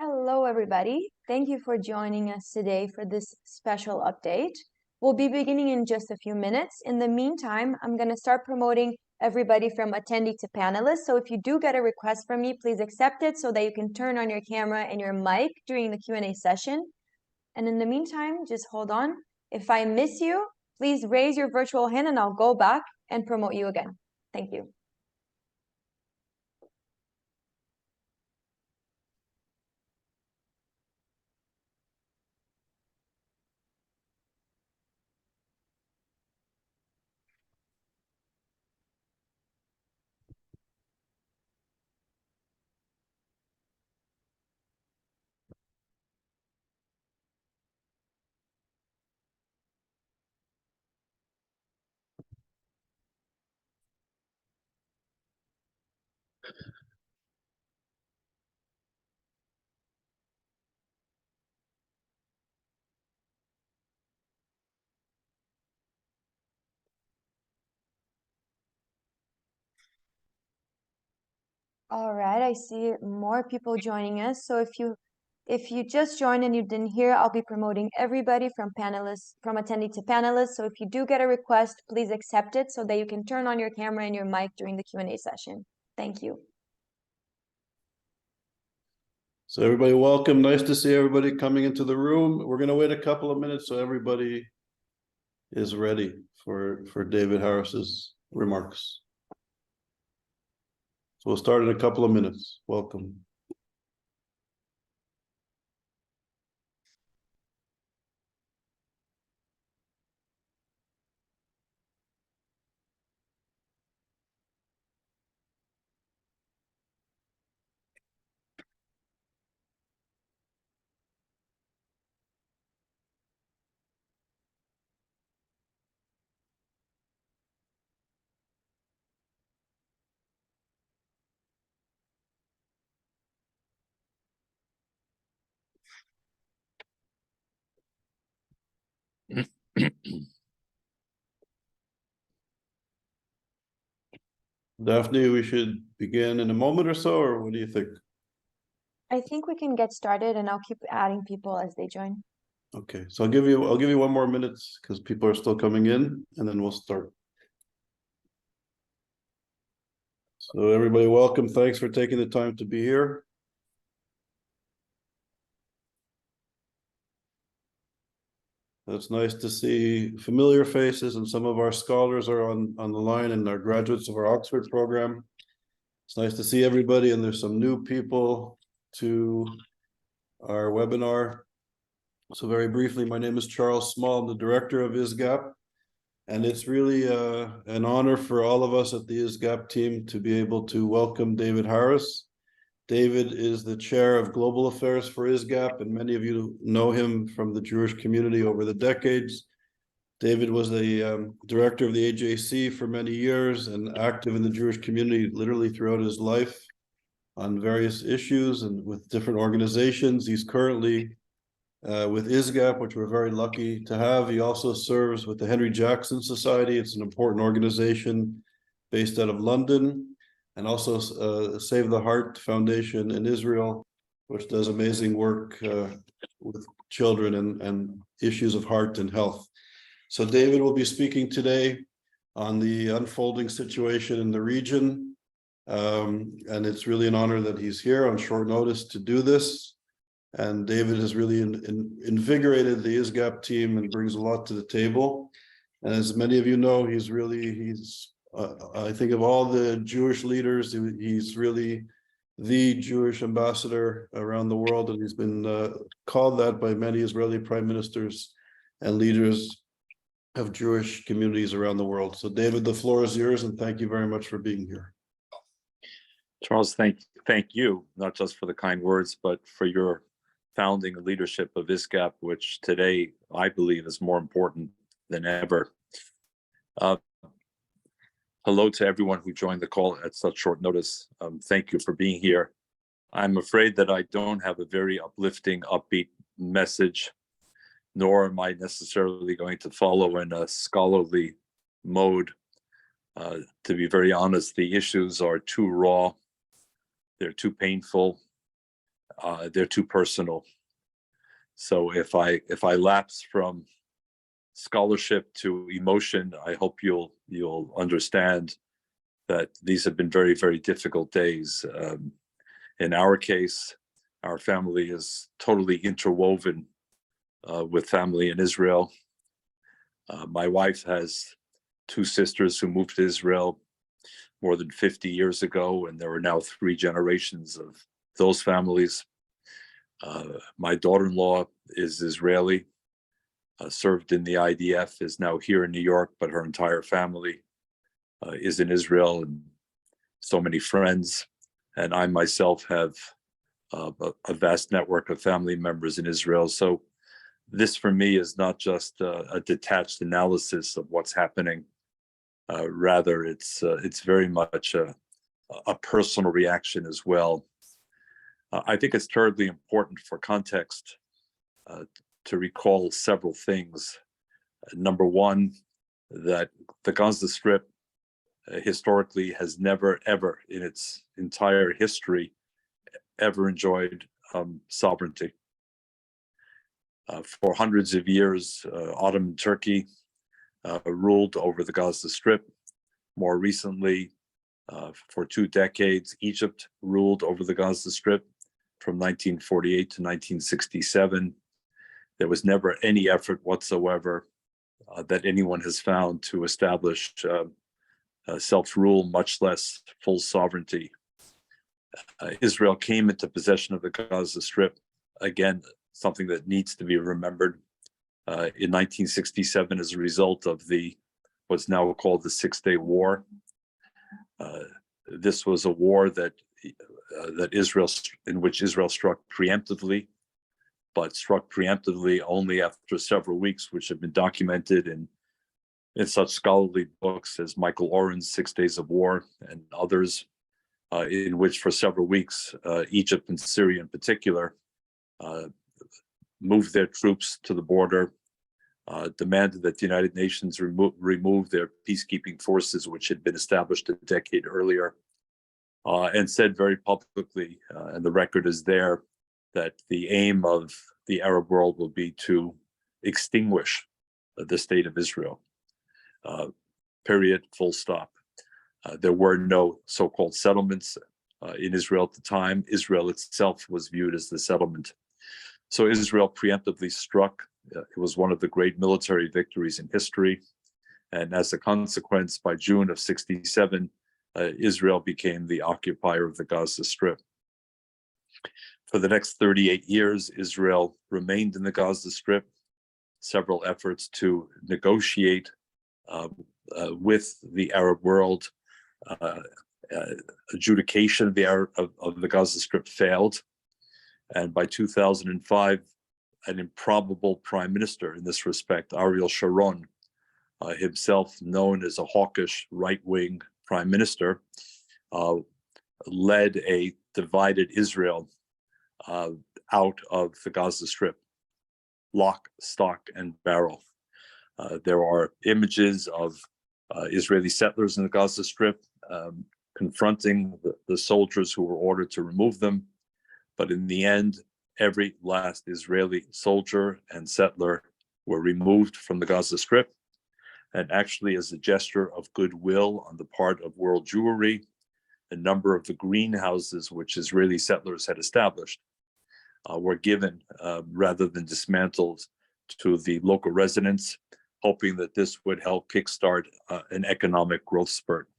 Hello, everybody. Thank you for joining us today for this special update. We'll be beginning in just a few minutes. In the meantime, I'm going to start promoting everybody from attendee to panelists. So if you do get a request from me, please accept it so that you can turn on your camera and your mic during the Q&A session. And in the meantime, just hold on. If I miss you, please raise your virtual hand and I'll go back and promote you again. Thank you. All right, I see more people joining us. So if you just joined and you didn't hear, I'll be promoting everybody from attendee to panelists. So if you do get a request, please accept it so that you can turn on your camera and your mic during the Q&A session. Thank you. So everybody, welcome. Nice to see everybody coming into the room. We're going to wait a couple of minutes so everybody is ready for David Harris's remarks. So we'll start in a couple of minutes. Welcome. Daphne, we should begin in a moment or so, or what do you think? I think we can get started and I'll keep adding people as they join. Okay, so I'll give you 1 more minute because people are still coming in, and then we'll start. So everybody, welcome. Thanks for taking the time to be here. It's nice to see familiar faces, and some of our scholars are on the line and our graduates of our Oxford program. It's nice to see everybody, and there's some new people to our webinar. So very briefly, my name is Charles Small. I'm the director of ISGAP, and it's really an honor for all of us at the ISGAP team to be able to welcome David Harris. David is the chair of global affairs for ISGAP, and many of you know him from the Jewish community over the decades. David was the director of the AJC for many years and active in the Jewish community literally throughout his life on various issues and with different organizations. He's currently with ISGAP, which we're very lucky to have. He also serves with the Henry Jackson Society. It's an important organization based out of London, and also Save the Heart Foundation in Israel, which does amazing work with children and issues of heart and health. So David will be speaking today on the unfolding situation in the region. And it's really an honor that he's here on short notice to do this. And David has really invigorated the ISGAP team and brings a lot to the table. And as many of you know, he's I think of all the Jewish leaders, he's really the Jewish ambassador around the world, and he's been called that by many Israeli prime ministers and leaders of Jewish communities around the world. So David, the floor is yours, and thank you very much for being here. Charles, thank you, not just for the kind words, but for your founding leadership of ISGAP, which today I believe is more important than ever. Hello to everyone who joined the call at such short notice. Thank you for being here. I'm afraid that I don't have a very uplifting, upbeat message, nor am I necessarily going to follow in a scholarly mode. To be very honest, the issues are too raw, they're too painful, they're too personal. So if I lapse from scholarship to emotion, I hope you'll understand that these have been very, very difficult days. In our case, our family is totally interwoven with family in Israel. My wife has two sisters who moved to Israel more than 50 years ago, and there are now 3 generations of those families. My daughter-in-law is Israeli, served in the IDF, is now here in New York, but her entire family is in Israel, and so many friends. And I myself have a vast network of family members in Israel. So this for me is not just a detached analysis of what's happening. Rather, it's very much a personal reaction as well. I think it's terribly important for context to recall several things. Number one, that the Gaza Strip historically has never, ever in its entire history, ever enjoyed sovereignty. For hundreds of years, Ottoman Turkey ruled over the Gaza Strip. More recently, for 2 decades, Egypt ruled over the Gaza Strip from 1948 to 1967. There was never any effort whatsoever that anyone has found to establish self-rule, much less full sovereignty. Israel came into possession of the Gaza Strip, again, something that needs to be remembered, in 1967 as a result of what's now called the Six-Day War. This was a war in which Israel struck preemptively, but struck preemptively only after several weeks, which have been documented in such scholarly books as Michael Oren's 6 Days of War and others, in which for several weeks, Egypt and Syria in particular, moved their troops to the border, demanded that the United Nations remove their peacekeeping forces, which had been established a decade earlier, and said very publicly, and the record is there, that the aim of the Arab world will be to extinguish the state of Israel. Period, full stop. There were no so-called settlements in Israel at the time. Israel itself was viewed as the settlement. So Israel preemptively struck. It was one of the great military victories in history. And as a consequence, by June of '67, Israel became the occupier of the Gaza Strip. For the next 38 years, Israel remained in the Gaza Strip. Several efforts to negotiate with the Arab world, adjudication of the Gaza Strip failed. And by 2005, an improbable prime minister in this respect, Ariel Sharon, himself known as a hawkish right-wing prime minister, led a divided Israel out of the Gaza Strip, lock, stock, and barrel. There are images of Israeli settlers in the Gaza Strip confronting the soldiers who were ordered to remove them. But in the end, every last Israeli soldier and settler were removed from the Gaza Strip. And actually, as a gesture of goodwill on the part of world Jewry, a number of the greenhouses which Israeli settlers had established were given rather than dismantled to the local residents, hoping that this would help kickstart an economic growth spurt.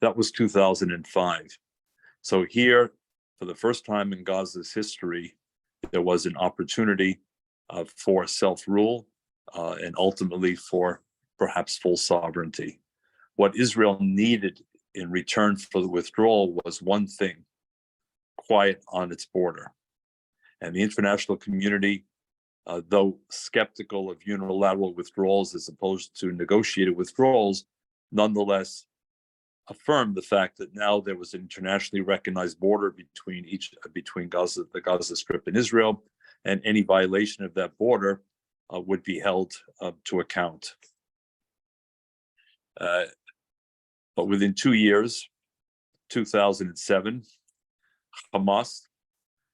That was 2005. So here, for the first time in Gaza's history, there was an opportunity for self-rule and ultimately for perhaps full sovereignty. What Israel needed in return for the withdrawal was one thing: quiet on its border. And the international community, though skeptical of unilateral withdrawals as opposed to negotiated withdrawals, nonetheless affirmed the fact that now there was an internationally recognized border between the Gaza Strip and Israel, and any violation of that border would be held to account. But within 2 years, 2007, Hamas,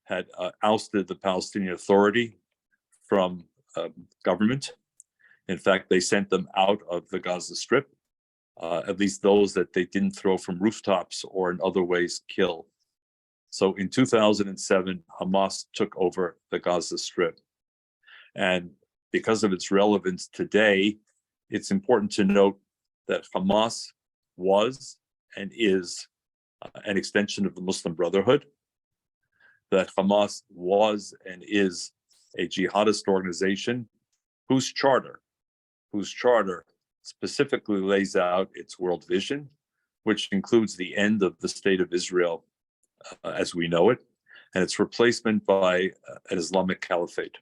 had ousted the Palestinian Authority from government. In fact, they sent them out of the Gaza Strip, at least those that they didn't throw from rooftops or in other ways kill. So in 2007, Hamas took over the Gaza Strip. And because of its relevance today, it's important to note that Hamas was and is an extension of the Muslim Brotherhood, that Hamas was and is a jihadist organization whose charter specifically lays out its world vision, which includes the end of the state of Israel as we know it, and its replacement by an Islamic caliphate.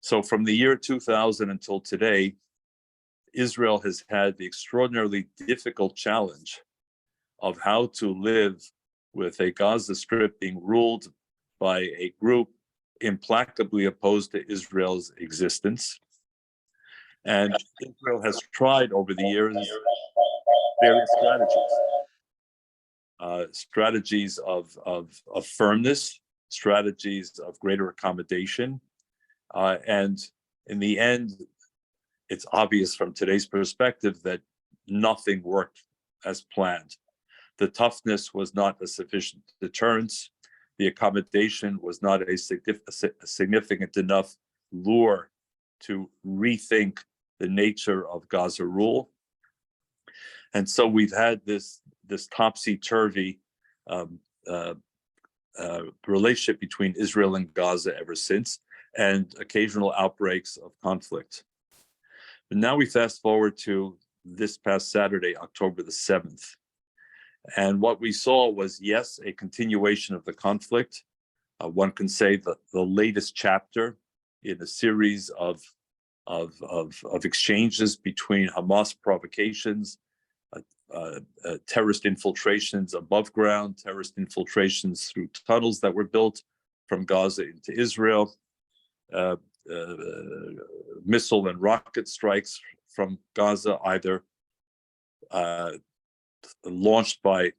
So from the year 2000 until today, Israel has had the extraordinarily difficult challenge of how to live with a Gaza Strip being ruled by a group implacably opposed to Israel's existence. And Israel has tried over the years various strategies of firmness, strategies of greater accommodation. And in the end, it's obvious from today's perspective that nothing worked as planned. The toughness was not a sufficient deterrence. The accommodation was not a significant enough lure to rethink the nature of Gaza rule. And so we've had this topsy-turvy relationship between Israel and Gaza ever since, and occasional outbreaks of conflict. But now we fast forward to this past Saturday, October the 7th. And what we saw was, yes, a continuation of the conflict. One can say that the latest chapter in a series of exchanges between Hamas provocations, terrorist infiltrations above ground, terrorist infiltrations through tunnels that were built from Gaza into Israel, missile and rocket strikes from Gaza, either launched by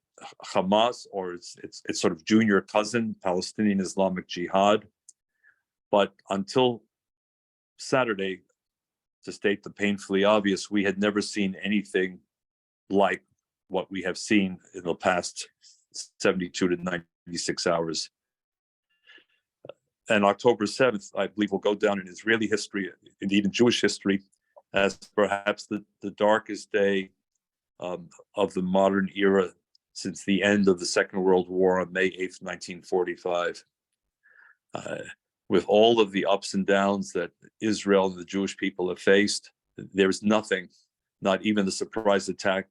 Hamas or its sort of junior cousin, Palestinian Islamic Jihad. But until Saturday, to state the painfully obvious, we had never seen anything like what we have seen in the past 72 to 96 hours. And October 7th, I believe, will go down in Israeli history, indeed in Jewish history, as perhaps the darkest day of the modern era since the end of the Second World War on May 8th, 1945. With all of the ups and downs that Israel and the Jewish people have faced, there's nothing, not even the surprise attack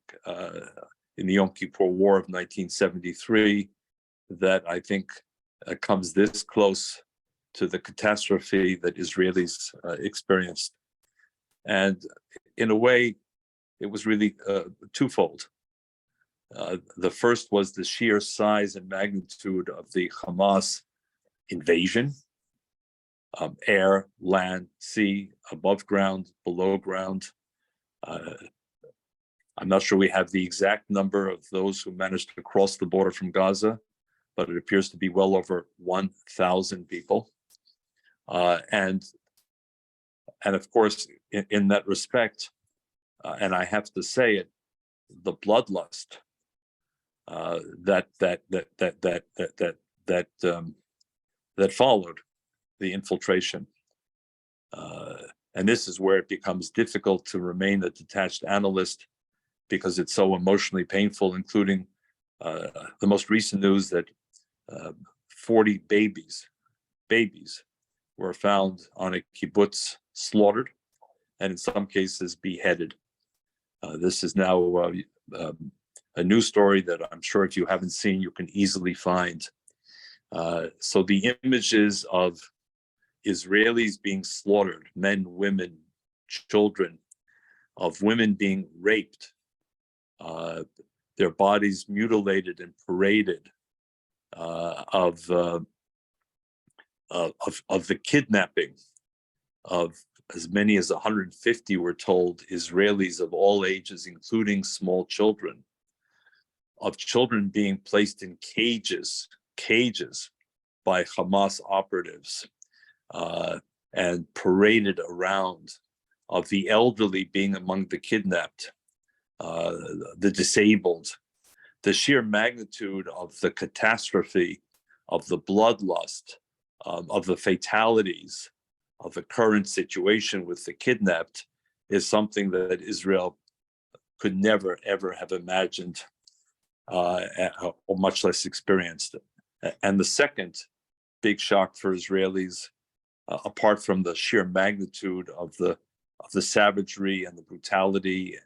in the Yom Kippur War of 1973, that I think comes this close to the catastrophe that Israelis experienced. And in a way, it was really twofold. The first was the sheer size and magnitude of the Hamas invasion, air, land, sea, above ground, below ground. I'm not sure we have the exact number of those who managed to cross the border from Gaza, but it appears to be well over 1,000 people. And of course, in that respect, and I have to say it, the bloodlust that followed the infiltration, and this is where it becomes difficult to remain a detached analyst because it's so emotionally painful, including the most recent news that 40 babies were found on a kibbutz, slaughtered, and in some cases beheaded. This is now a news story that I'm sure if you haven't seen, you can easily find. So the images of Israelis being slaughtered, men, women, children, of women being raped, their bodies mutilated and paraded, of the kidnapping of as many as 150, we're told, Israelis of all ages, including small children, of children being placed in cages by Hamas operatives and paraded around, of the elderly being among the kidnapped, the disabled, the sheer magnitude of the catastrophe, of the bloodlust, of the fatalities, of the current situation with the kidnapped is something that Israel could never, ever have imagined, or much less experienced. And the second big shock for Israelis, apart from the sheer magnitude of the savagery and the brutality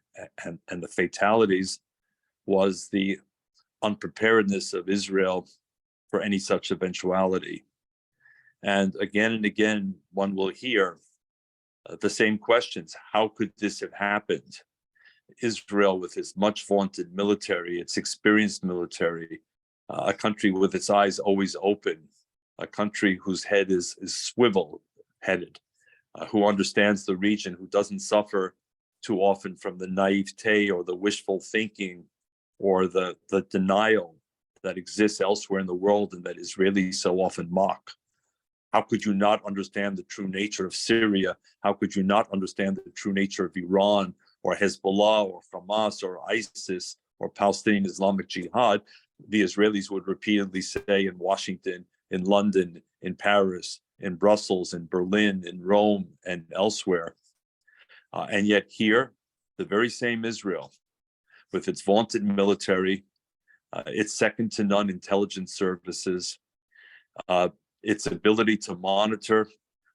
and the fatalities, was the unpreparedness of Israel for any such eventuality. And again, one will hear the same questions. How could this have happened? Israel, with its much vaunted military, its experienced military, a country with its eyes always open, a country whose head is swivel-headed, who understands the region, who doesn't suffer too often from the naivete or the wishful thinking or the denial that exists elsewhere in the world and that Israelis so often mock. How could you not understand the true nature of Syria? How could you not understand the true nature of Iran or Hezbollah or Hamas or ISIS or Palestinian Islamic Jihad? The Israelis would repeatedly say in Washington, in London, in Paris, in Brussels, in Berlin, in Rome, and elsewhere. And yet here, the very same Israel, with its vaunted military, its second to none intelligence services, its ability to monitor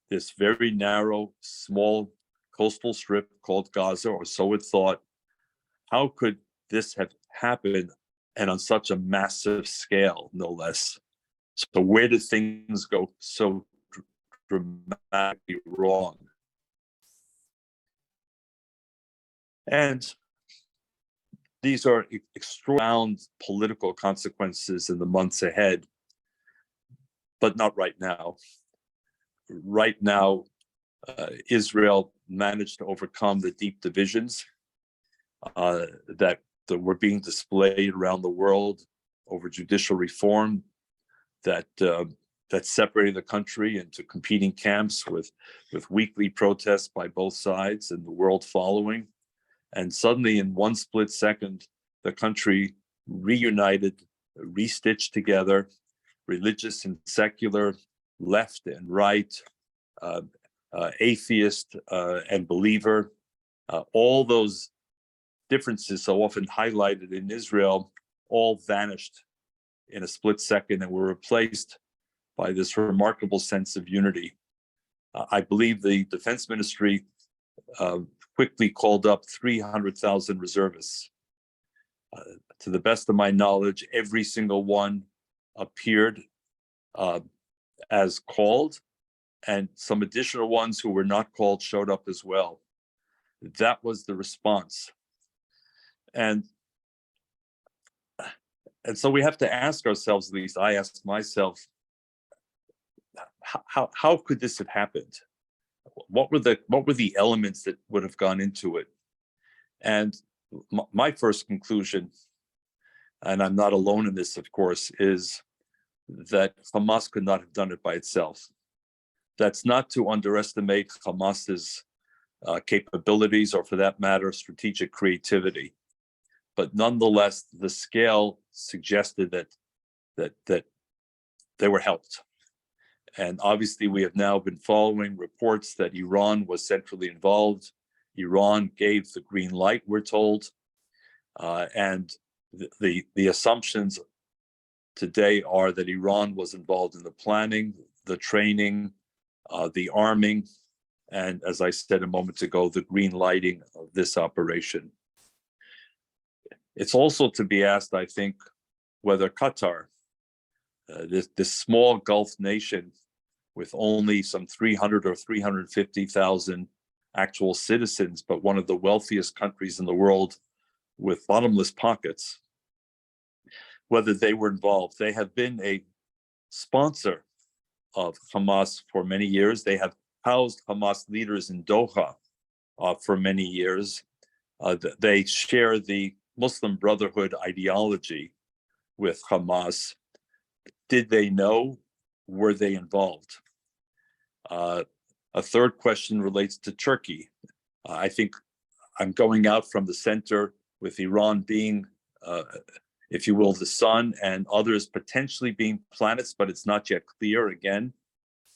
this very narrow, small coastal strip called Gaza, or so it thought. How could this have happened, and on such a massive scale, no less? So where did things go so dramatically wrong? And these are extraordinary political consequences in the months ahead, but not right now. Right now, Israel managed to overcome the deep divisions that were being displayed around the world over judicial reform, that separated the country into competing camps with weekly protests by both sides and the world following. And suddenly, in one split second, the country reunited, restitched together, religious and secular, left and right, atheist and believer. All those differences so often highlighted in Israel all vanished in a split second and were replaced by this remarkable sense of unity. I believe the Defense Ministry quickly called up 300,000 reservists. To the best of my knowledge, every single one appeared as called, and some additional ones who were not called showed up as well. That was the response. And so we have to ask ourselves, at least I asked myself, how could this have happened? What were the elements that would have gone into it? And my first conclusion, and I'm not alone in this, of course, is that Hamas could not have done it by itself. That's not to underestimate Hamas's capabilities, or for that matter, strategic creativity. But nonetheless, the scale suggested that they were helped. And obviously, we have now been following reports that Iran was centrally involved. Iran gave the green light, we're told. And the assumptions today are that Iran was involved in the planning, the training, the arming, and as I said a moment ago, the green lighting of this operation. It's also to be asked, I think, whether Qatar, this small Gulf nation with only some 300 or 350,000 actual citizens, but one of the wealthiest countries in the world with bottomless pockets, whether they were involved. They have been a sponsor of Hamas for many years. They have housed Hamas leaders in Doha for many years. They share the Muslim Brotherhood ideology with Hamas. Did they know were they involved? A third question relates to Turkey. I think I'm going out from the center with Iran being, if you will, the sun, and others potentially being planets, but it's not yet clear. Again,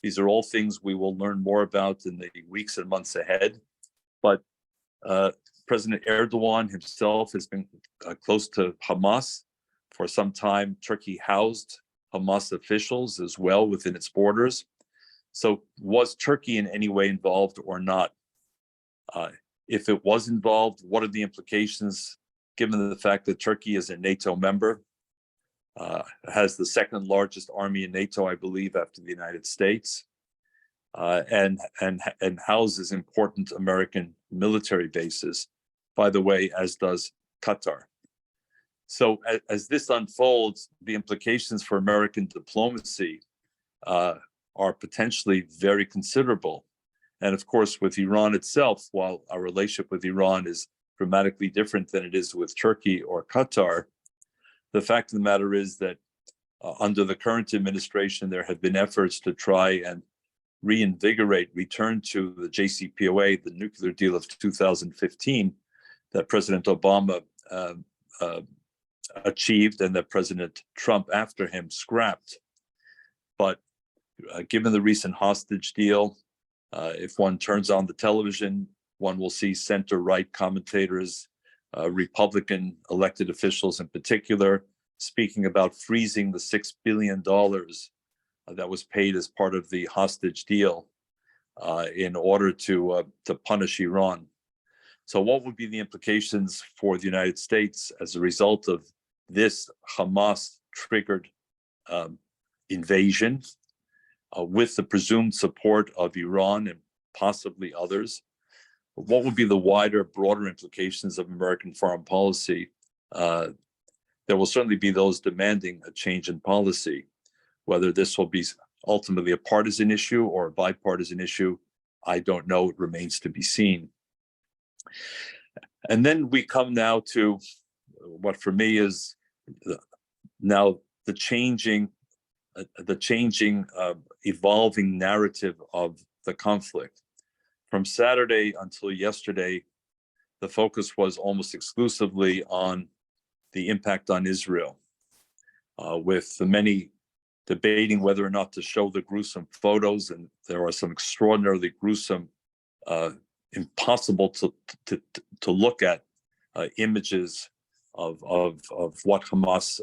these are all things we will learn more about in the weeks and months ahead. But President Erdogan himself has been close to Hamas for some time. Turkey housed Hamas officials as well within its borders. So was Turkey in any way involved or not? If it was involved, what are the implications given the fact that Turkey is a NATO member, has the second largest army in NATO, I believe, after the United States, and houses important American military bases, by the way, as does Qatar. So as this unfolds, the implications for American diplomacy are potentially very considerable. And of course, with Iran itself, while our relationship with Iran is dramatically different than it is with Turkey or Qatar, the fact of the matter is that under the current administration, there have been efforts to try and return to the JCPOA, the nuclear deal of 2015 that President Obama achieved and that President Trump after him scrapped. But given the recent hostage deal, if one turns on the television, one will see center-right commentators, Republican elected officials in particular, speaking about freezing the $6 billion that was paid as part of the hostage deal in order to punish Iran. So what would be the implications for the United States as a result of this Hamas-triggered invasion with the presumed support of Iran and possibly others? What would be the wider, broader implications of American foreign policy? There will certainly be those demanding a change in policy. Whether this will be ultimately a partisan issue or a bipartisan issue, I don't know. It remains to be seen. And then we come now to what for me is now the changing, evolving narrative of the conflict. From Saturday until yesterday, the focus was almost exclusively on the impact on Israel, with the many debating whether or not to show the gruesome photos, and there are some extraordinarily gruesome, impossible to look at images of what Hamas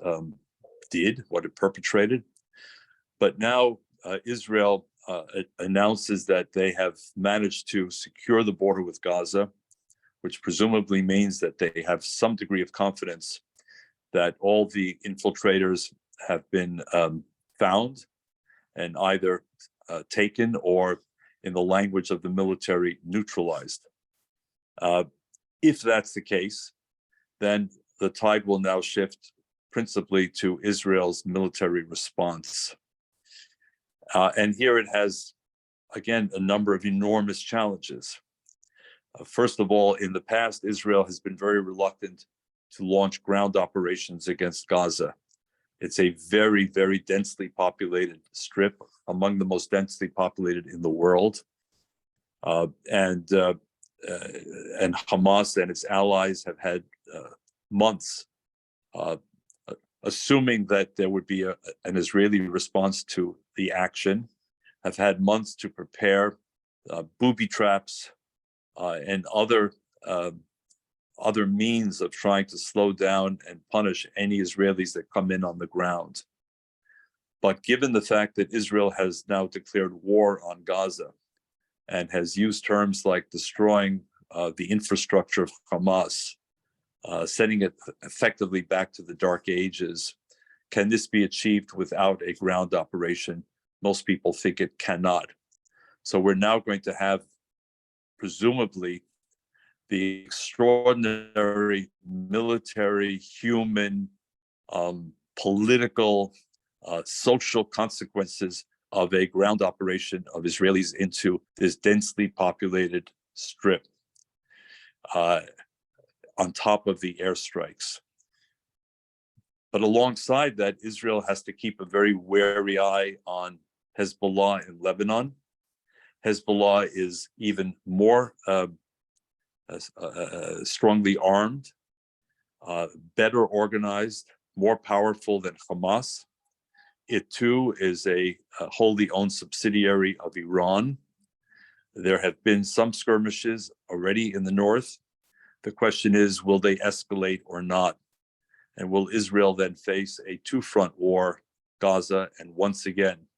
did, what it perpetrated. But now Israel announces that they have managed to secure the border with Gaza, which presumably means that they have some degree of confidence that all the infiltrators have been found and either taken or, in the language of the military, neutralized. If that's the case, then the tide will now shift principally to Israel's military response. And here it has, again, a number of enormous challenges. First of all, in the past, Israel has been very reluctant to launch ground operations against Gaza. It's a very, very densely populated strip, among the most densely populated in the world. And Hamas and its allies have had months, assuming that there would be an Israeli response to the action, have had months to prepare booby traps and other means of trying to slow down and punish any Israelis that come in on the ground. But given the fact that Israel has now declared war on Gaza and has used terms like destroying the infrastructure of Hamas, sending it effectively back to the Dark Ages, can this be achieved without a ground operation? Most people think it cannot. So we're now going to have, presumably, the extraordinary military, human, political, social consequences of a ground operation of Israelis into this densely populated strip, on top of the airstrikes. But alongside that, Israel has to keep a very wary eye on Hezbollah in Lebanon. Hezbollah is even more strongly armed, better organized, more powerful than Hamas. It too is a wholly owned subsidiary of Iran. There have been some skirmishes already in the north. The question is, will they escalate or not? And will Israel then face a two-front war, Gaza, and once again,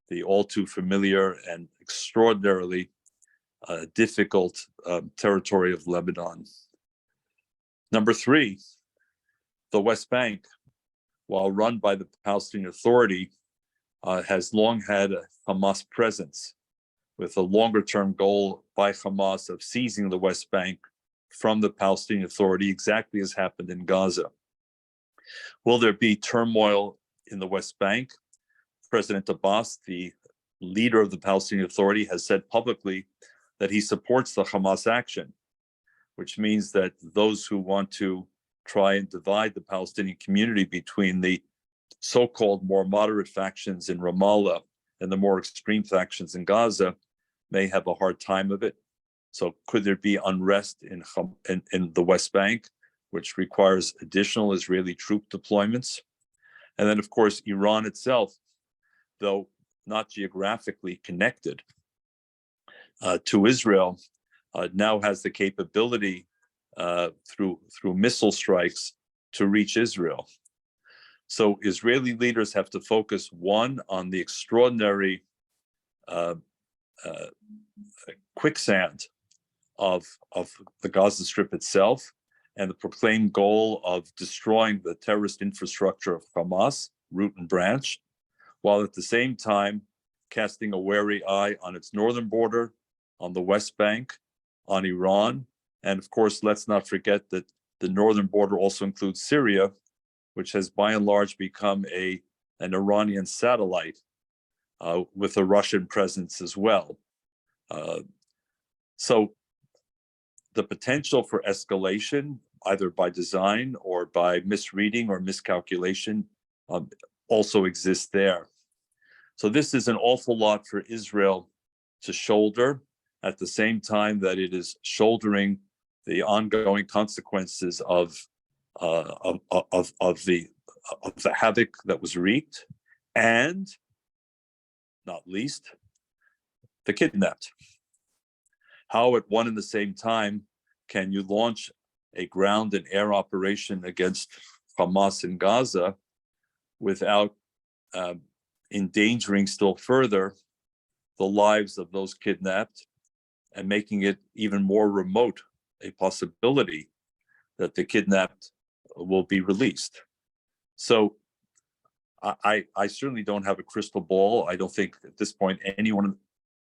the all too familiar and extraordinarily difficult territory of Lebanon? Number three, the West Bank, while run by the Palestinian Authority, has long had a Hamas presence, with a longer-term goal by Hamas of seizing the West Bank from the Palestinian Authority, exactly as happened in Gaza. Will there be turmoil in the West Bank? President Abbas, the leader of the Palestinian Authority, has said publicly that he supports the Hamas action, which means that those who want to try and divide the Palestinian community between the so-called more moderate factions in Ramallah and the more extreme factions in Gaza may have a hard time of it. So could there be unrest in the West Bank, which requires additional Israeli troop deployments? And then, of course, Iran itself, though not geographically connected to Israel, now has the capability through missile strikes to reach Israel. So Israeli leaders have to focus, one, on the extraordinary quicksand of the Gaza Strip itself, and the proclaimed goal of destroying the terrorist infrastructure of Hamas, root and branch, while at the same time casting a wary eye on its northern border, on the West Bank, on Iran, and of course, let's not forget that the northern border also includes Syria, which has by and large become an Iranian satellite with a Russian presence as well. So the potential for escalation, either by design or by misreading or miscalculation, also exists there. So this is an awful lot for Israel to shoulder, at the same time that it is shouldering the ongoing consequences of the havoc that was wreaked, and not least, the kidnapped. How at one and the same time can you launch a ground and air operation against Hamas in Gaza without endangering still further the lives of those kidnapped, and making it even more remote a possibility that the kidnapped will be released? So I certainly don't have a crystal ball. I don't think at this point anyone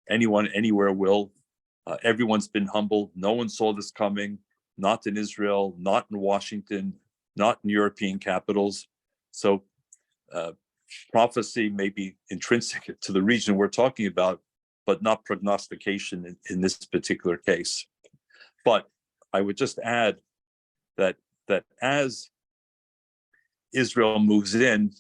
anywhere will. Everyone's been humble. No one saw this coming, not in Israel, not in Washington, not in European capitals. So prophecy may be intrinsic to the region we're talking about, but not prognostication in this particular case. But I would just add that as Israel moves in,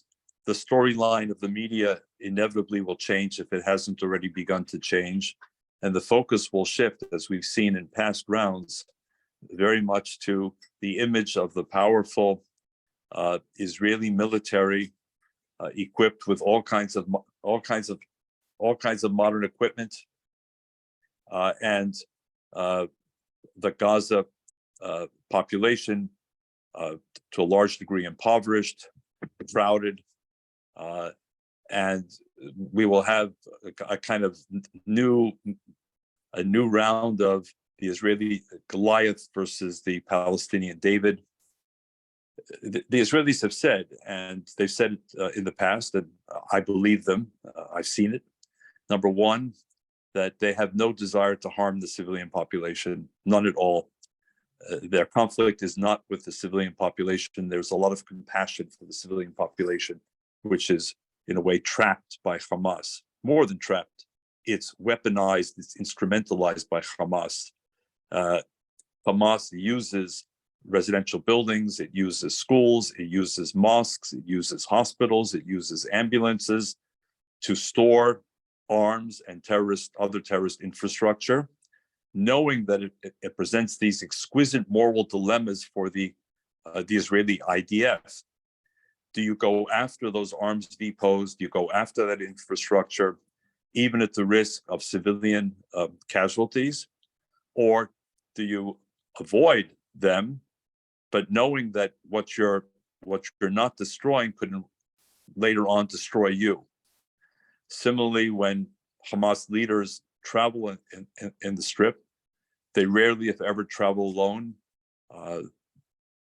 the storyline of the media inevitably will change if it hasn't already begun to change. And the focus will shift, as we've seen in past rounds, very much to the image of the powerful Israeli military equipped with all kinds of modern equipment, and the Gaza population, to a large degree impoverished, crowded, and we will have a kind of new round of the Israeli Goliath versus the Palestinian David. The Israelis have said, and they've said it in the past, and I believe them, I've seen it. Number one, that they have no desire to harm the civilian population, none at all. Their conflict is not with the civilian population. There's a lot of compassion for the civilian population, which is in a way trapped by Hamas. More than trapped, it's weaponized, it's instrumentalized by Hamas. Hamas uses residential buildings, it uses schools, it uses mosques, it uses hospitals, it uses ambulances to store arms and other terrorist infrastructure, knowing that it presents these exquisite moral dilemmas for the Israeli IDF. Do you go after those arms depots? Do you go after that infrastructure, even at the risk of civilian casualties? Or do you avoid them, but knowing that what you're not destroying could later on destroy you? Similarly, when Hamas leaders travel in the Strip, they rarely, if ever, travel alone.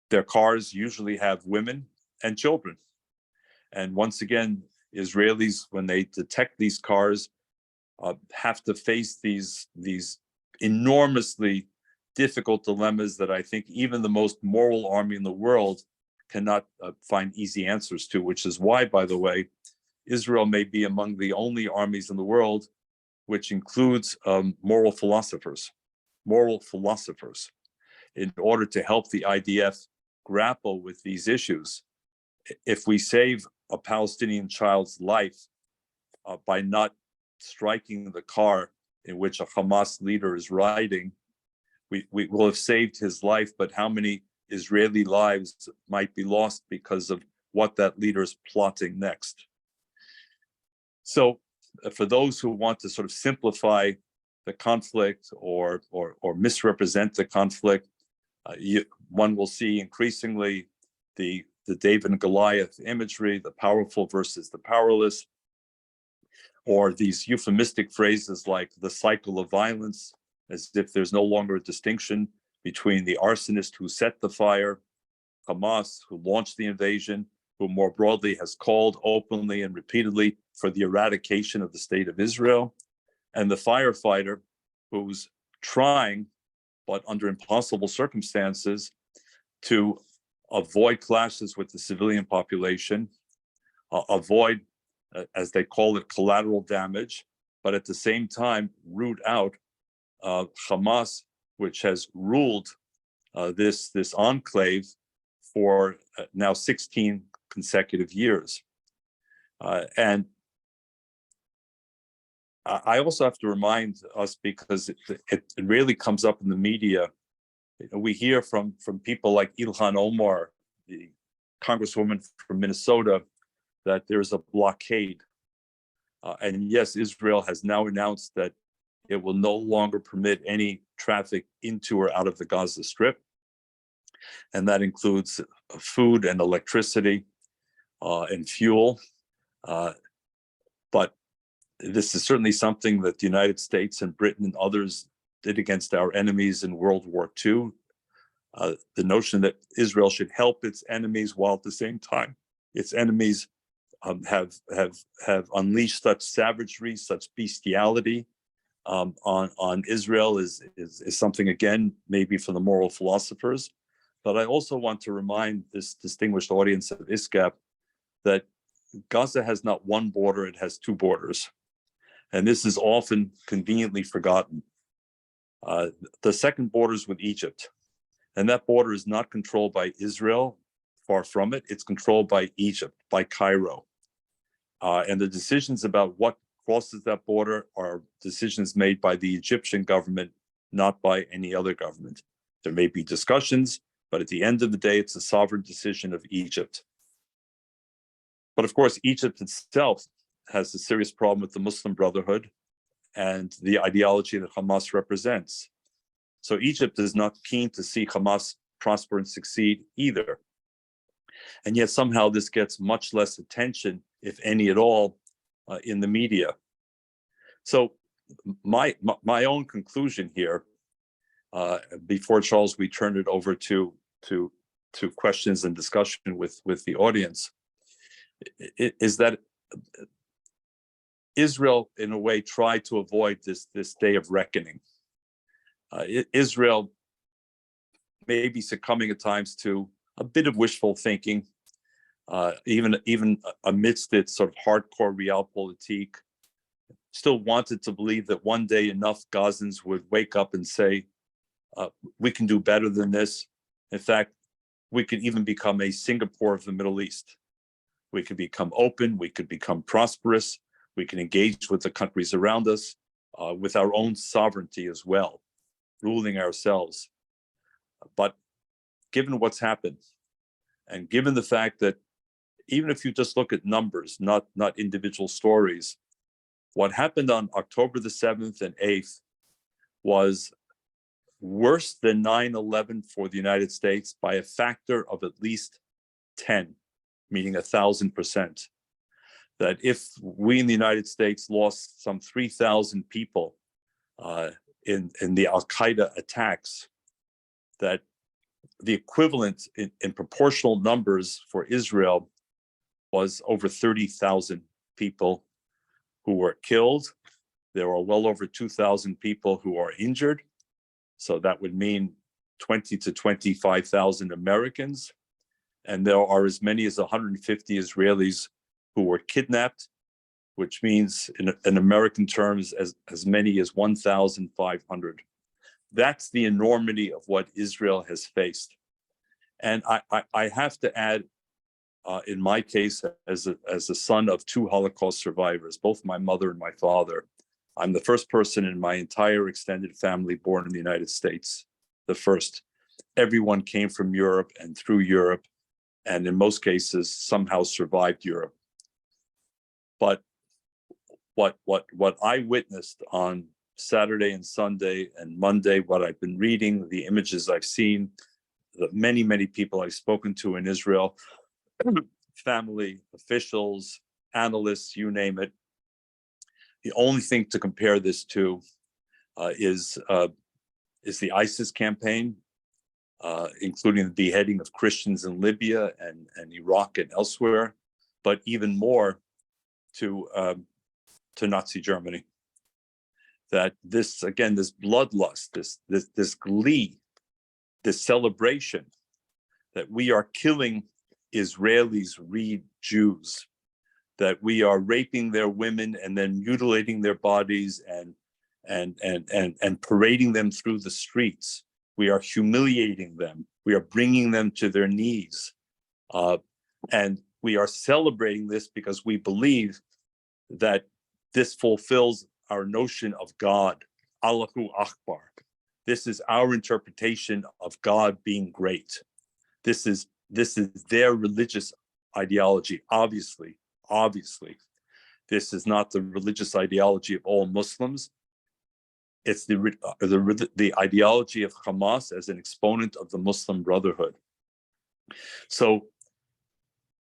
Their cars usually have women and children. And once again, Israelis, when they detect these cars, have to face these enormously difficult dilemmas that I think even the most moral army in the world cannot find easy answers to, which is why, by the way, Israel may be among the only armies in the world which includes moral philosophers, in order to help the IDF grapple with these issues. If we save a Palestinian child's life by not striking the car in which a Hamas leader is riding, we will have saved his life, but how many Israeli lives might be lost because of what that leader is plotting next? So for those who want to sort of simplify the conflict or misrepresent the conflict, one will see increasingly the David and Goliath imagery, the powerful versus the powerless, or these euphemistic phrases like the cycle of violence, as if there's no longer a distinction between the arsonist who set the fire, Hamas, who launched the invasion, who more broadly has called openly and repeatedly for the eradication of the state of Israel, and the firefighter who's trying, but under impossible circumstances, to avoid clashes with the civilian population, avoid, as they call it, collateral damage, but at the same time root out Hamas, which has ruled this enclave for now 16 consecutive years. And I also have to remind us, because it really comes up in the media, we hear from people like Ilhan Omar, the congresswoman from Minnesota, that there's a blockade. And yes, Israel has now announced that it will no longer permit any traffic into or out of the Gaza Strip. And that includes food and electricity and fuel. But this is certainly something that the United States and Britain and others did against our enemies in World War II. The notion that Israel should help its enemies while at the same time its enemies have unleashed such savagery, such bestiality on Israel is something, again, maybe for the moral philosophers. But I also want to remind this distinguished audience of ISGAP that Gaza has not one border, it has two borders. And this is often conveniently forgotten. The second border is with Egypt. And that border is not controlled by Israel, far from it. It's controlled by Egypt, by Cairo. And the decisions about what crosses that border are decisions made by the Egyptian government, not by any other government. There may be discussions, but at the end of the day, it's a sovereign decision of Egypt. But of course, Egypt itself has a serious problem with the Muslim Brotherhood and the ideology that Hamas represents. So Egypt is not keen to see Hamas prosper and succeed either. And yet somehow this gets much less attention, if any at all, in the media. So my own conclusion here, before, Charles, we turn it over to questions and discussion with the audience, is that Israel, in a way, tried to avoid this day of reckoning. Israel may be succumbing at times to a bit of wishful thinking, even amidst its sort of hardcore realpolitik. Still wanted to believe that one day enough Gazans would wake up and say, we can do better than this. In fact, we could even become a Singapore of the Middle East. We could become open, we could become prosperous, We can engage with the countries around us, with our own sovereignty as well, ruling ourselves. But given what's happened, and given the fact that even if you just look at numbers, not individual stories, what happened on October the 7th and 8th was worse than 9/11 for the United States by a factor of at least 10, meaning 1,000%. That if we in the United States lost some 3,000 people in the Al-Qaeda attacks, that the equivalent in proportional numbers for Israel was over 30,000 people who were killed. There were well over 2,000 people who are injured. So that would mean 20 to 25,000 Americans. And there are as many as 150 Israelis who were kidnapped, which means in American terms, as many as 1,500. That's the enormity of what Israel has faced. And I have to add, in my case, as a son of two Holocaust survivors, both my mother and my father, I'm the first person in my entire extended family born in the United States, the first. Everyone came from Europe and through Europe, and in most cases somehow survived Europe. But what I witnessed on Saturday and Sunday and Monday, what I've been reading, the images I've seen, the many people I've spoken to in Israel, family, officials, analysts, you name it. The only thing to compare this to is the ISIS campaign, including the beheading of Christians in Libya and Iraq and elsewhere, but even more to Nazi Germany. That this, again, this bloodlust, this glee, this celebration that we are killing Israelis, read Jews, that we are raping their women and then mutilating their bodies and parading them through the streets. We are humiliating them. We are bringing them to their knees. And we are celebrating this because we believe that this fulfills our notion of God, Allahu Akbar. This is our interpretation of God being great. This is their religious ideology, obviously. This is not the religious ideology of all Muslims. It's the ideology of Hamas as an exponent of the Muslim Brotherhood. So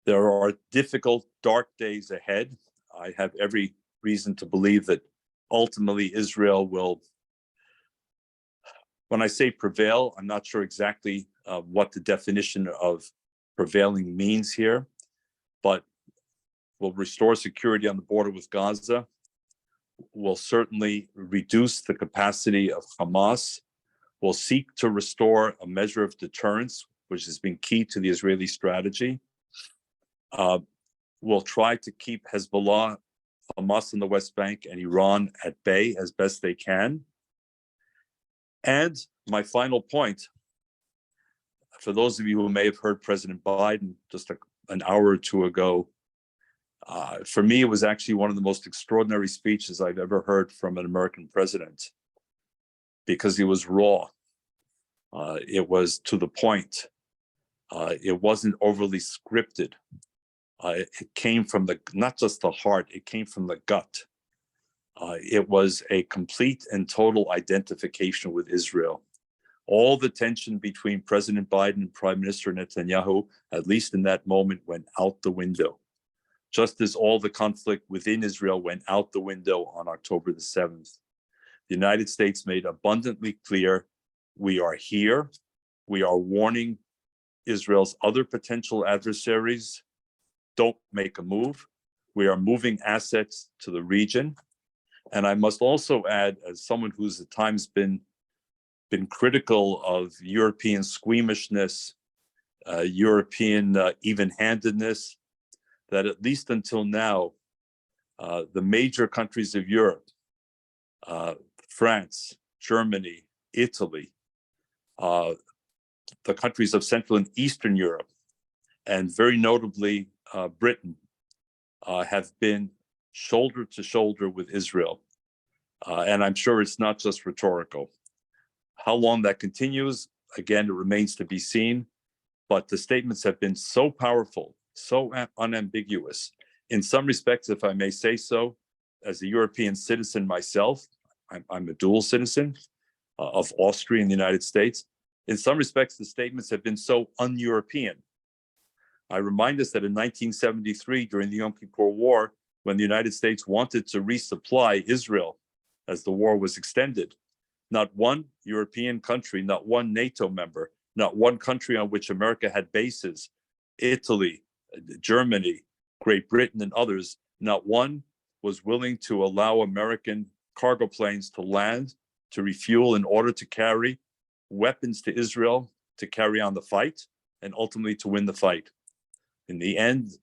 there are difficult, dark days ahead. I have every reason to believe that ultimately Israel will, when I say prevail, I'm not sure exactly what the definition of prevailing means here, but will restore security on the border with Gaza, will certainly reduce the capacity of Hamas, will seek to restore a measure of deterrence, which has been key to the Israeli strategy, will try to keep Hezbollah, Hamas in the West Bank, and Iran at bay as best they can. And my final point, for those of you who may have heard President Biden just an hour or two ago, for me, it was actually one of the most extraordinary speeches I've ever heard from an American president, because it was raw. It was to the point. It wasn't overly scripted. It came from not just the heart, it came from the gut. It was a complete and total identification with Israel. All the tension between President Biden and Prime Minister Netanyahu, at least in that moment, went out the window. Just as all the conflict within Israel went out the window on October the 7th. The United States made abundantly clear, we are here. We are warning Israel's other potential adversaries, don't make a move. We are moving assets to the region. And I must also add, as someone who's at times been critical of European squeamishness, European even-handedness, that at least until now, the major countries of Europe, France, Germany, Italy, the countries of Central and Eastern Europe, and very notably Britain, have been shoulder to shoulder with Israel. And I'm sure it's not just rhetorical. How long that continues, again, it remains to be seen. But the statements have been so powerful, so unambiguous. In some respects, if I may say so, as a European citizen myself, I'm a dual citizen of Austria and the United States. In some respects, the statements have been so un-European. I remind us that in 1973, during the Yom Kippur War, when the United States wanted to resupply Israel as the war was extended, not one European country, not one NATO member, not one country on which America had bases, Italy, Germany, Great Britain, and others, not one was willing to allow American cargo planes to land, to refuel in order to carry weapons to Israel, to carry on the fight, and ultimately to win the fight. In the end,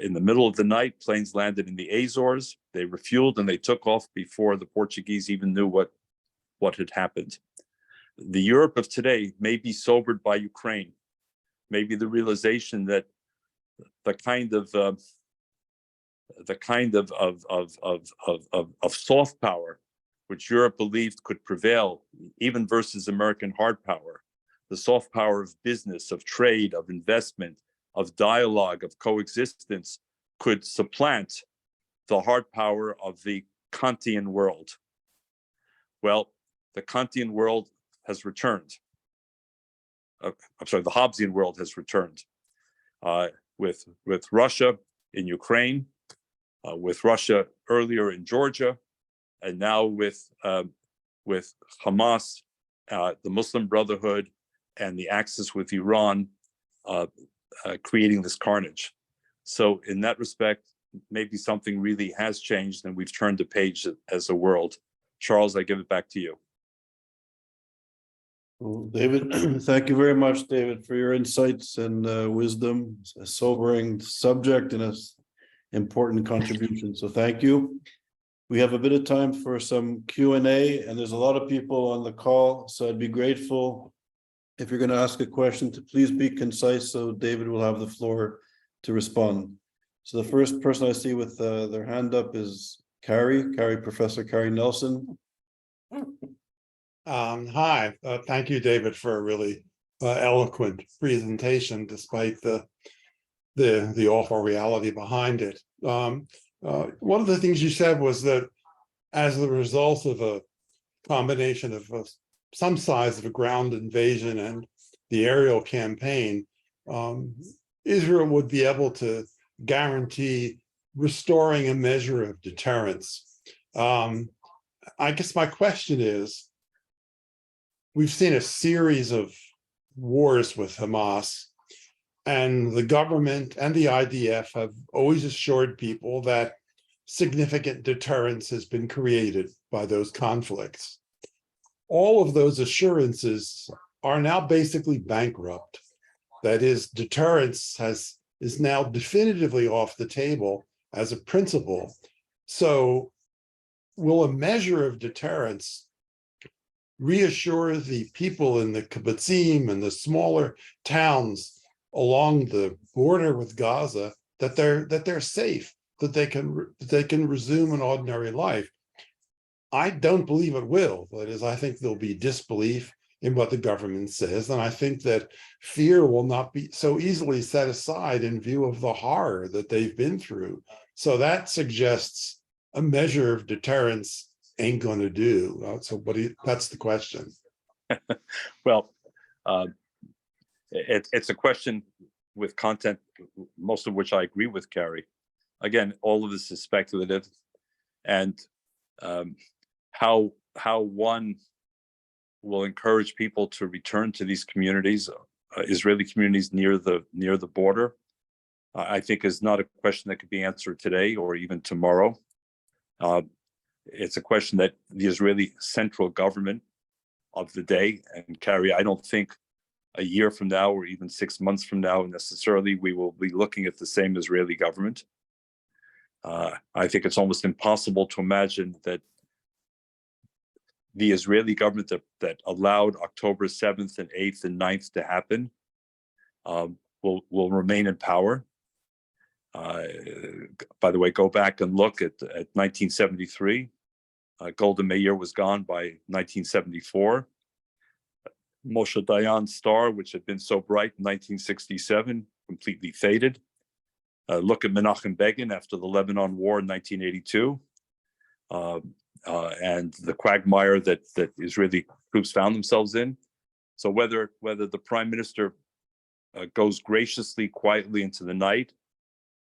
in the middle of the night, planes landed in the Azores. They refueled and they took off before the Portuguese even knew what had happened. The Europe of today may be sobered by Ukraine, maybe the realization that the kind of soft power which Europe believed could prevail even versus American hard power, the soft power of business, of trade, of investment, of dialogue, of coexistence, could supplant the hard power of the Kantian world. Well, the Kantian world has returned. The Hobbesian world has returned with Russia in Ukraine, with Russia earlier in Georgia, and now with Hamas, the Muslim Brotherhood, and the axis with Iran creating this carnage. So in that respect, maybe something really has changed and we've turned a page as a world. Charles, I give it back to you. Well, David, thank you very much, David, for your insights and wisdom. It's a sobering subject and an important contribution. So thank you. We have a bit of time for some Q&A, and there's a lot of people on the call, so I'd be grateful if you're going to ask a question to please be concise so David will have the floor to respond. So the first person I see with their hand up is Professor Carrie Nelson. Hi, thank you, David, for a really eloquent presentation, despite the awful reality behind it. One of the things you said was that as a result of a combination of some size of a ground invasion and the aerial campaign, Israel would be able to guarantee restoring a measure of deterrence. I guess my question is, we've seen a series of wars with Hamas, and the government and the IDF have always assured people that significant deterrence has been created by those conflicts. All of those assurances are now basically bankrupt. That is, deterrence is now definitively off the table as a principle. So will a measure of deterrence reassure the people in the kibbutzim and the smaller towns along the border with Gaza that they're safe, that they can resume an ordinary life? I don't believe it will. That is, I think there'll be disbelief in what the government says, and I think that fear will not be so easily set aside in view of the horror that they've been through. So that suggests a measure of deterrence ain't going to do. That's the question. Well, it's a question with content, most of which I agree with Carrie. Again, all of this is speculative, and how one will encourage people to return to these communities, Israeli communities near the border, I think is not a question that could be answered today or even tomorrow. It's a question that the Israeli central government of the day, and Carrie, I don't think a year from now or even 6 months from now necessarily we will be looking at the same Israeli government. I think it's almost impossible to imagine that the Israeli government that allowed October 7th and 8th and 9th to happen will remain in power. By the way, go back and look at 1973. Golda Meir was gone by 1974. Moshe Dayan's star, which had been so bright in 1967, completely faded. Look at Menachem Begin after the Lebanon War in 1982, and the quagmire that Israeli troops found themselves in. So whether the prime minister goes graciously, quietly into the night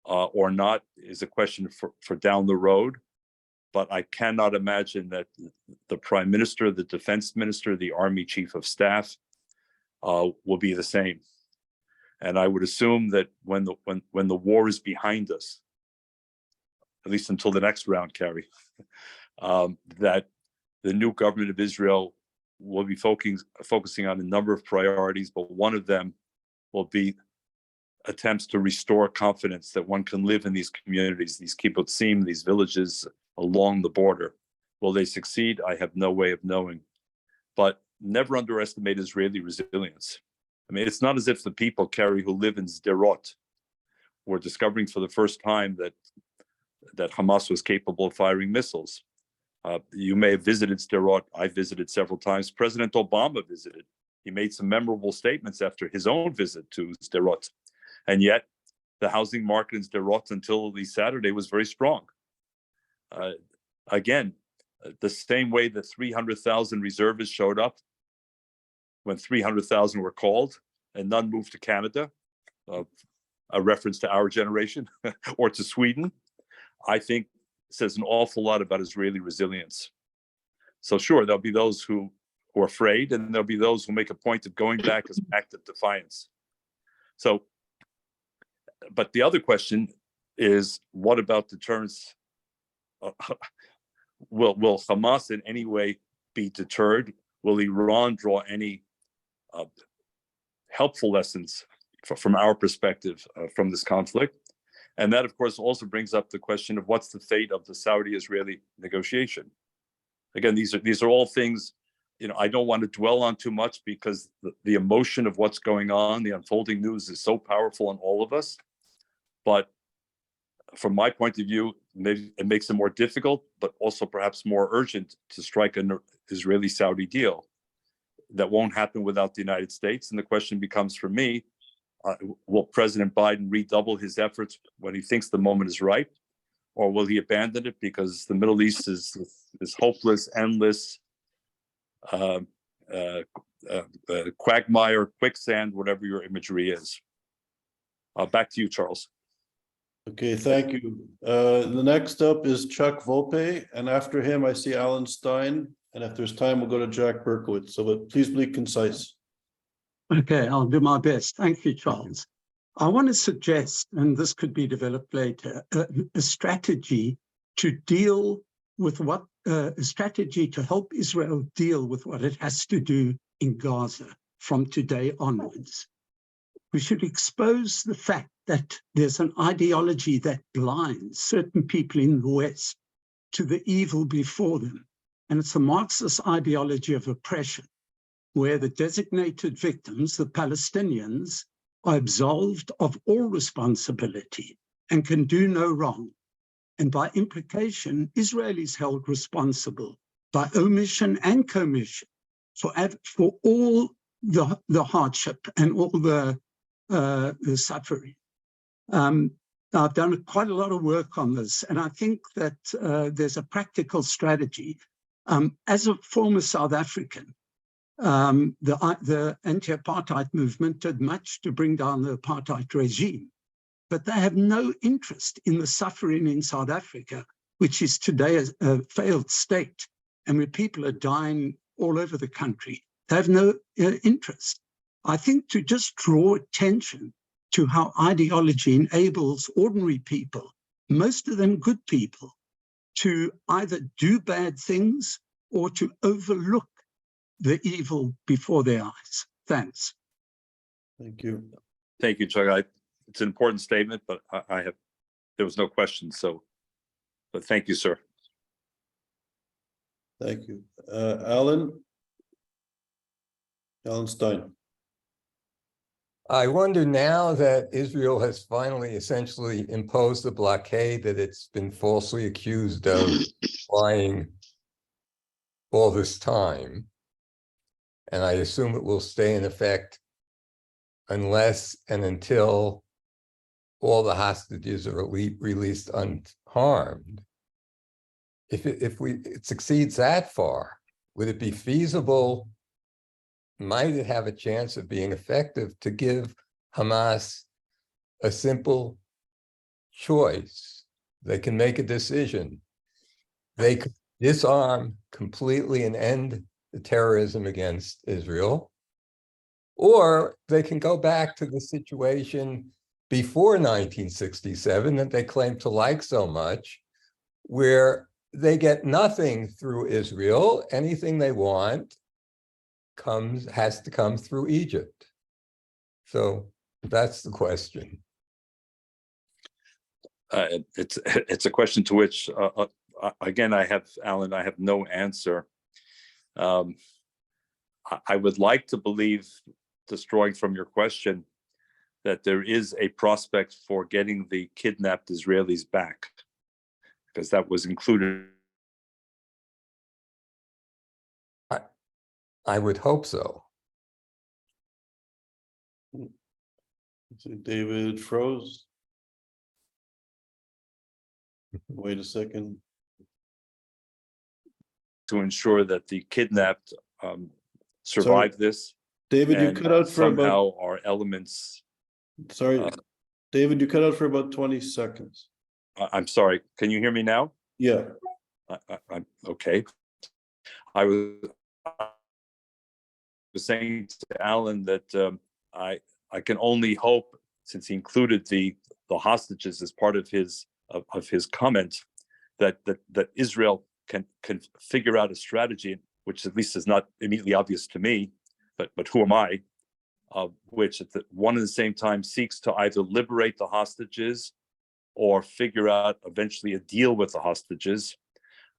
or not is a question for down the road. But I cannot imagine that the prime minister, the defense minister, the army chief of staff will be the same. And I would assume that when the war is behind us, at least until the next round, Carrie, that the new government of Israel will be focusing on a number of priorities, but one of them will be attempts to restore confidence that one can live in these communities, these kibbutzim, these villages along the border. Will they succeed? I have no way of knowing. But never underestimate Israeli resilience. I mean, it's not as if the people, Carrie, who live in Sderot were discovering for the first time that Hamas was capable of firing missiles. You may have visited Sderot. I visited several times. President Obama visited. He made some memorable statements after his own visit to Sderot. And yet, the housing market in Sderot until at least Saturday was very strong. Again, the same way that 300,000 reservists showed up when 300,000 were called and none moved to Canada, a reference to our generation, or to Sweden, I think says an awful lot about Israeli resilience. So sure, there'll be those who are afraid, and there'll be those who make a point of going back as an act of defiance. So, but the other question is, what about deterrence? Will Hamas in any way be deterred? Will Iran draw any helpful lessons from our perspective from this conflict? And that, of course, also brings up the question of what's the fate of the Saudi-Israeli negotiation. Again, these are all things, I don't want to dwell on too much because the emotion of what's going on, the unfolding news is so powerful on all of us. But from my point of view, maybe it makes it more difficult, but also perhaps more urgent to strike an Israeli-Saudi deal. That won't happen without the United States. And the question becomes for me, will President Biden redouble his efforts when he thinks the moment is right? Or will he abandon it because the Middle East is hopeless, endless, quagmire, quicksand, whatever your imagery is. Back to you, Charles. Okay, thank you. The next up is Chuck Volpe, and after him, I see Alan Stein. And if there's time, we'll go to Jack Berkowitz. So but please be concise. Okay, I'll do my best. Thank you, Charles. I want to suggest, and this could be developed later, a strategy to deal with a strategy to help Israel deal with what it has to do in Gaza from today onwards. We should expose the fact that there's an ideology that blinds certain people in the West to the evil before them. And it's a Marxist ideology of oppression, where the designated victims, the Palestinians, are absolved of all responsibility and can do no wrong. And by implication, Israel is held responsible by omission and commission for all the hardship and all the suffering. I've done quite a lot of work on this, and I think that there's a practical strategy. As a former South African, the anti-apartheid movement did much to bring down the apartheid regime, but they have no interest in the suffering in South Africa, which is today a failed state, and where people are dying all over the country. They have no interest. I think to just draw attention to how ideology enables ordinary people, most of them good people, to either do bad things or to overlook the evil before their eyes. Thanks. Thank you. Thank you, Chuck. It's an important statement, but there was no question. But thank you, sir. Thank you. Alan Stein. I wonder now that Israel has finally essentially imposed the blockade that it's been falsely accused of flying all this time, and I assume it will stay in effect unless and until all the hostages are released unharmed. If it succeeds that far, would it be feasible, might it have a chance of being effective to give Hamas a simple choice? They can make a decision. They could disarm completely and end the terrorism against Israel, or they can go back to the situation before 1967 that they claim to like so much, where they get nothing through Israel. Anything they want has to come through Egypt. So that's the question. It's a question to which, again, Alan, I have no answer. I would like to believe, destroying from your question, that there is a prospect for getting the kidnapped Israelis back, because that was included. I would hope so. So David froze. Wait a second. To ensure that the kidnapped survive this. David, you cut out for somehow about. our elements. Sorry, David, you cut out for about 20 seconds. I'm sorry. Can you hear me now? Yeah. I'm okay. I was saying to Alan that I can only hope, since he included the hostages as part of his comment, that Israel can figure out a strategy, which at least is not immediately obvious to me, but who am I? Which at one and the same time seeks to either liberate the hostages or figure out eventually a deal with the hostages,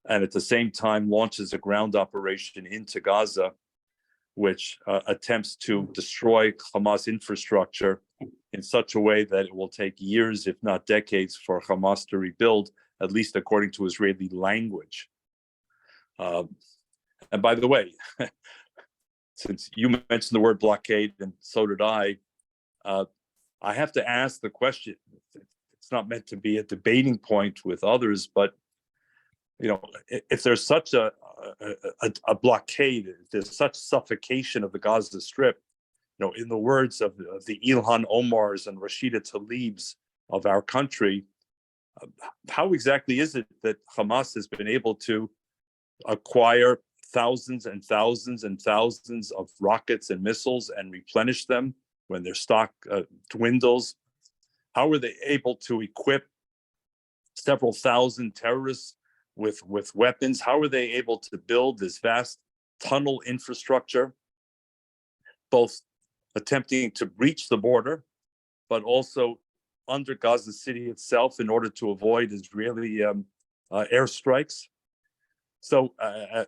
and at the same time launches a ground operation into Gaza, which attempts to destroy Hamas infrastructure in such a way that it will take years, if not decades, for Hamas to rebuild, at least according to Israeli language. And by the way, since you mentioned the word blockade, and so did I have to ask the question. It's not meant to be a debating point with others, but if there's such a blockade, if there's such suffocation of the Gaza Strip, in the words of the Ilhan Omars and Rashida Tlaib's of our country, how exactly is it that Hamas has been able to acquire thousands and thousands and thousands of rockets and missiles and replenish them when their stock dwindles? How were they able to equip several thousand terrorists with weapons? How were they able to build this vast tunnel infrastructure, both attempting to breach the border, but also under Gaza City itself in order to avoid Israeli airstrikes? So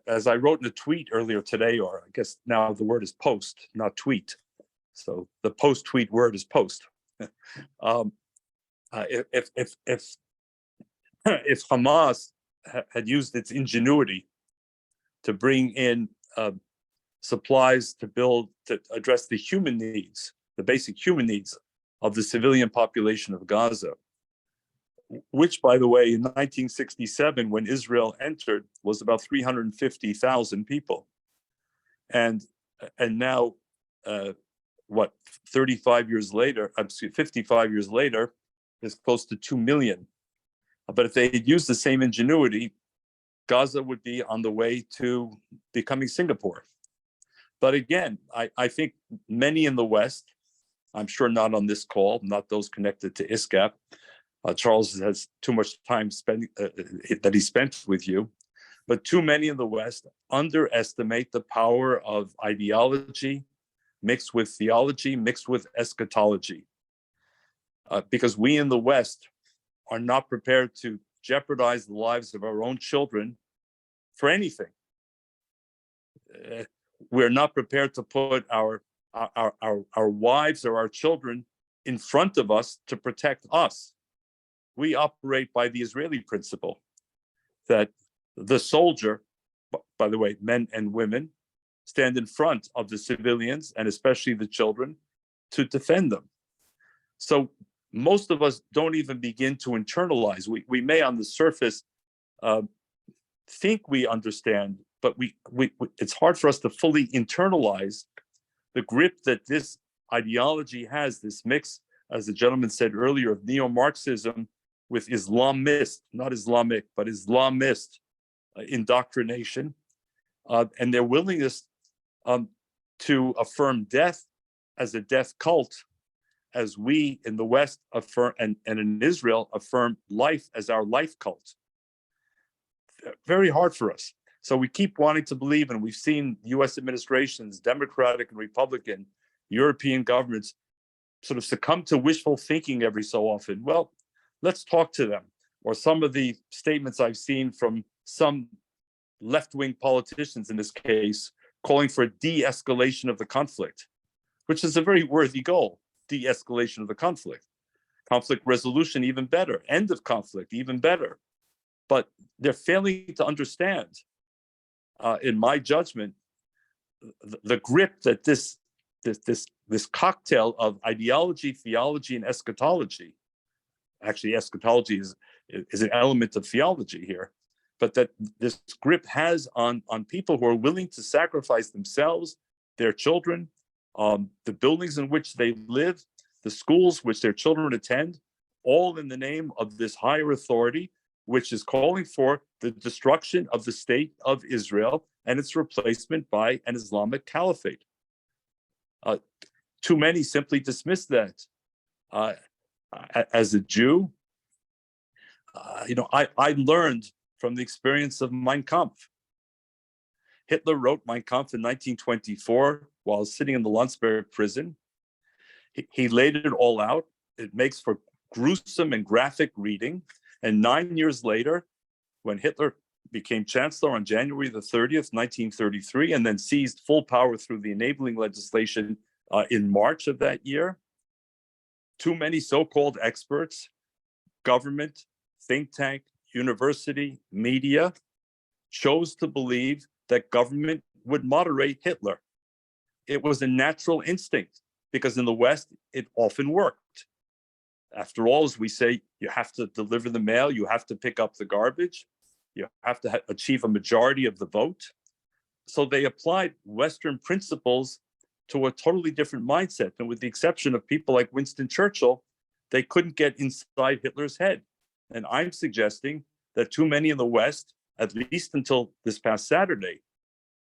as I wrote in a tweet earlier today, or I guess now the word is post, not tweet. So the post-tweet word is post. If Hamas had used its ingenuity to bring in supplies to address the human needs, the basic human needs of the civilian population of Gaza, which, by the way, in 1967, when Israel entered, was about 350,000 people, and now, 55 years later, is close to 2 million. But if they had used the same ingenuity, Gaza would be on the way to becoming Singapore. But again, I think many in the West, I'm sure not on this call, not those connected to ISGAP. Charles has too much time that he spent with you, but too many in the West underestimate the power of ideology mixed with theology, mixed with eschatology. Because we in the West are not prepared to jeopardize the lives of our own children for anything. We're not prepared to put our our wives or our children in front of us to protect us. We operate by the Israeli principle that the soldier, by the way, men and women, stand in front of the civilians and especially the children to defend them. So most of us don't even begin to internalize. We may on the surface think we understand, but it's hard for us to fully internalize the grip that this ideology has, this mix, as the gentleman said earlier, of neo-Marxism with Islamist, not Islamic, but Islamist indoctrination, and their willingness to affirm death as a death cult, as we in the West affirm, and in Israel affirm life as our life cult. Very hard for us. So we keep wanting to believe, and we've seen US administrations, Democratic and Republican, European governments sort of succumb to wishful thinking every so often. Well, let's talk to them. Or some of the statements I've seen from some left-wing politicians in this case, calling for a de-escalation of the conflict, which is a very worthy goal, de-escalation of the conflict. Conflict resolution, even better. End of conflict, even better. But they're failing to understand, in my judgment, the grip that this cocktail of ideology, theology, and eschatology, actually eschatology is an element of theology here, but that this grip has on people who are willing to sacrifice themselves, their children, the buildings in which they live, the schools which their children attend, all in the name of this higher authority, which is calling for the destruction of the state of Israel and its replacement by an Islamic caliphate. Too many simply dismiss that. As a Jew, I learned from the experience of Mein Kampf. Hitler wrote Mein Kampf in 1924 while sitting in the Landsberg prison. He laid it all out. It makes for gruesome and graphic reading. And 9 years later, when Hitler became chancellor on January the 30th, 1933, and then seized full power through the enabling legislation in March of that year, too many so-called experts, government, think tank, university, media, chose to believe that government would moderate Hitler. It was a natural instinct because in the West, it often worked. After all, as we say, you have to deliver the mail, you have to pick up the garbage, you have to achieve a majority of the vote. So they applied Western principles to a totally different mindset. And with the exception of people like Winston Churchill, they couldn't get inside Hitler's head. And I'm suggesting that too many in the West, at least until this past Saturday,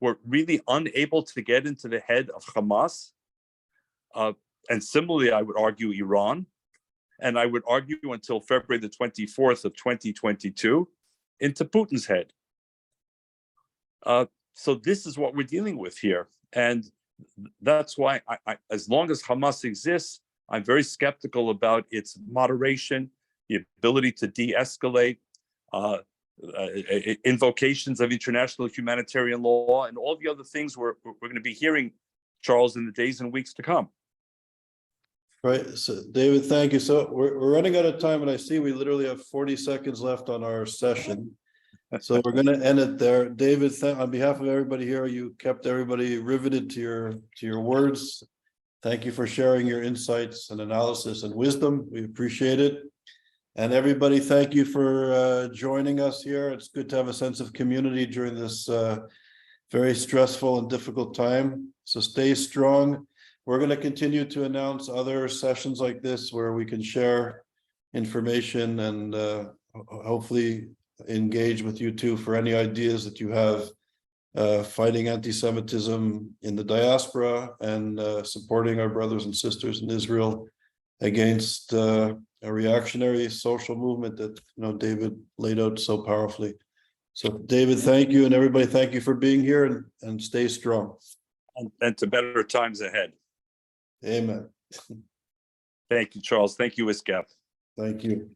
were really unable to get into the head of Hamas. And similarly, I would argue Iran. And I would argue until February the 24th of 2022, into Putin's head. So this is what we're dealing with here. And that's why, as long as Hamas exists, I'm very skeptical about its moderation, the ability to de-escalate, invocations of international humanitarian law, and all the other things we're going to be hearing, Charles, in the days and weeks to come. Right. So David, thank you. So we're running out of time, and I see we literally have 40 seconds left on our session. So we're going to end it there. David, on behalf of everybody here, you kept everybody riveted to your words. Thank you for sharing your insights and analysis and wisdom. We appreciate it. And everybody, thank you for joining us here. It's good to have a sense of community during this very stressful and difficult time. So stay strong. We're going to continue to announce other sessions like this where we can share information and hopefully engage with you too for any ideas that you have fighting anti-Semitism in the diaspora and supporting our brothers and sisters in Israel against a reactionary social movement that David laid out so powerfully. So David, thank you, and everybody, thank you for being here, and stay strong. And to better times ahead. Amen. Thank you, Charles. Thank you, ISGAP. Thank you.